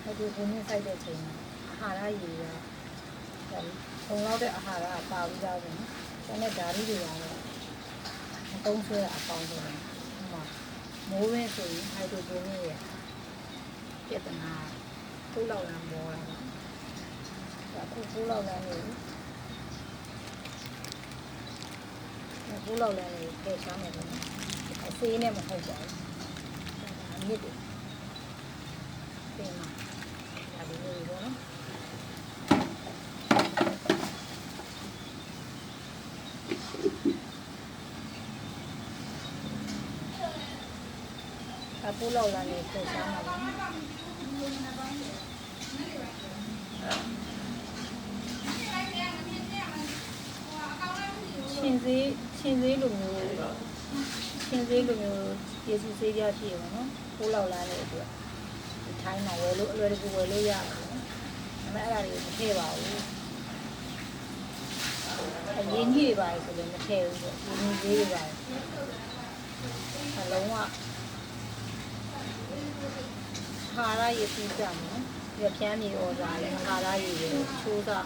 ဒီဘုံနဲ့စိုက်တဲ့ချိန်မှာအာဟာရရည်ရပုံလောက်တဲ့အာဟာရပါပြီးသားပဲနော်။ကျန်တဲ့ဓာတ်တွေကတော့မသုံးဆွဲအပေါင်းဆုံးတယ်။ဟိုမှာမိုးရင်းဆိုရင်ဟိုက်ဒရိုဂျင်ရဲ့ပြဿနာထိုးလောက်လာမောတာပါ။ဒါခုထိုးလောက်လာနေထိုးလောက်လာနေထည့်ချမ်းတယ်ပေါ့နော်။အစေးနဲ့မဟုတ်ပါဘူး။အမြစ်တွေပြင်မှာဒါလေးတွေပေါ့နော်အပူလောက်လာနေထည့်ချမ်းတာပါချင်းသေးလိုမျိုးယေရှုဆေးပြဖြစ်ရပါတော့ပူလောက်လာတဲ့အတွက်ထိုင်းမှာဝယ်လို့အလွယ်တကူဝယ်လို့ရတယ်နော်ဒါပေမဲ့အဲ့ဒါတွေကိုမထည့်ပါဘူးအရင်ကြီးတွေပါဆိုလည်းမထည့်ဘူးပေါ့ဒီနေ့လေးတွေပါအလုံးဝဟာရရည်ပြကြမယ်ရဖြန်းမြေဩဇာလည်းဟာရရည်ရဲ့ချိုးတာ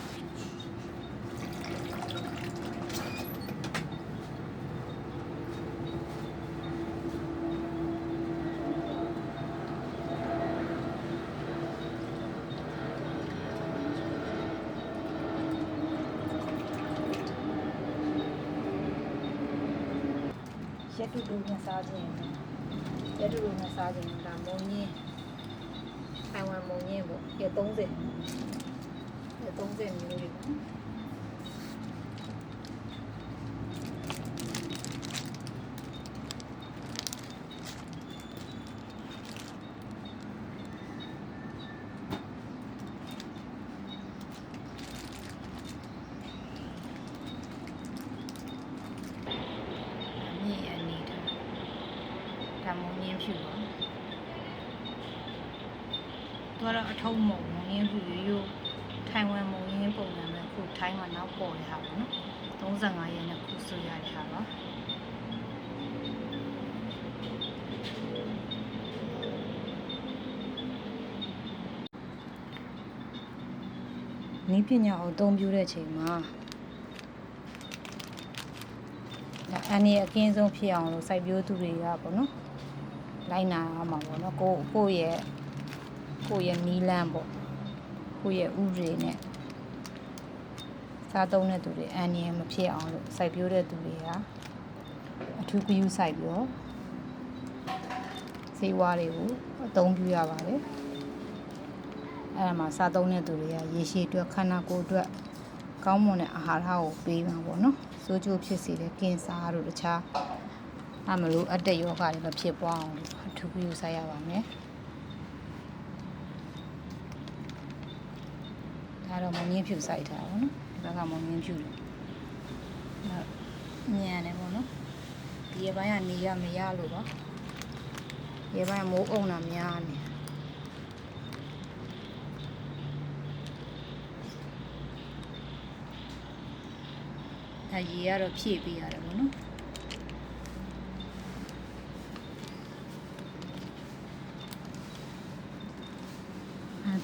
ရက်တူတူနဲ့စားခြင်းဒါမုံညင်းထိုင်ဝမ်မုံညင်းပေါ့ရက်30မျိုးတွေပေါ့မုံငင်းဖြူပါသူကတော့အထုံးမုံငင်းဖြူရိုးထိုင်ဝမ်မုံငင်းပုံစံပဲခုထိုင်းမှာနောက်ပေါ်ရတာပေါ့နော်35ရက်နဲ့ခုဆိုရတဲ့ဟာပါနည်းပညာကိုအသုံးပြုတဲ့ချိန်မှာအန်ဒီအကင်းဆုံးဖြစ်အောင်လို့စိုက်ပျိုးသူတွေကပေါ့နော်လိုက်နာအောင်ပါပေါ့နော်ကိုယ့်ရဲ့နီးလန်းပေါ့ကိုယ့်ရဲ့ဥပဒေနဲ့စားသုံးတဲ့သူတွေအန်ဒီမဖြစ်အောင်လို့စိုက်ပျိုးတဲ့သူတွေကအထူးဂရုစိုက်ပြီးတော့ဈေးဝါးတွေကိုအသုံးပြုရပါတယ်အဲ့ဒါမှာစားသုံးတဲ့သူတွေကရေရှည်အတွက်ခန္ဓာကိုယ်အတွက်ကောင်းမွန်တဲ့အာဟာရကိုပေးမှာပေါ့နော်စိုးကျိုးဖြစ်စေတဲ့ကင်ဆာတို့တခြားမလို့အတက်ယောဂတွေမဖြစ်ပွားအောင်အထူးပြုဆိုင်ရပါမယ်ဒါတော့မငင်းဖြူဆိုင်ထားပါနော်ဒီဘက်ကမငင်းဖြူတယ်ညံတယ်ပေါ့နော်ဒီဘက်ကနေရမရလို့ပါဒီဘက်မိုးအုံတာများနေဒါရေကတော့ဖြည့်ပေးရတယ်ပေါ့နော်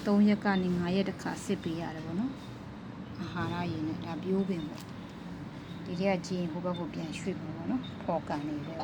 3ရက်ကနေ5ရက်တခါစစ်ပေးရတယ်ပေါ့နော်အာဟာရရည်နဲ့ဒါပြိုးပင်ပေါ့ဒီတည်းကကြည့်ရင်ဟိုဘက်ကိုပြန်ရွှေ့ပါပေါ့နော်ဖော်ကန်နေတယ်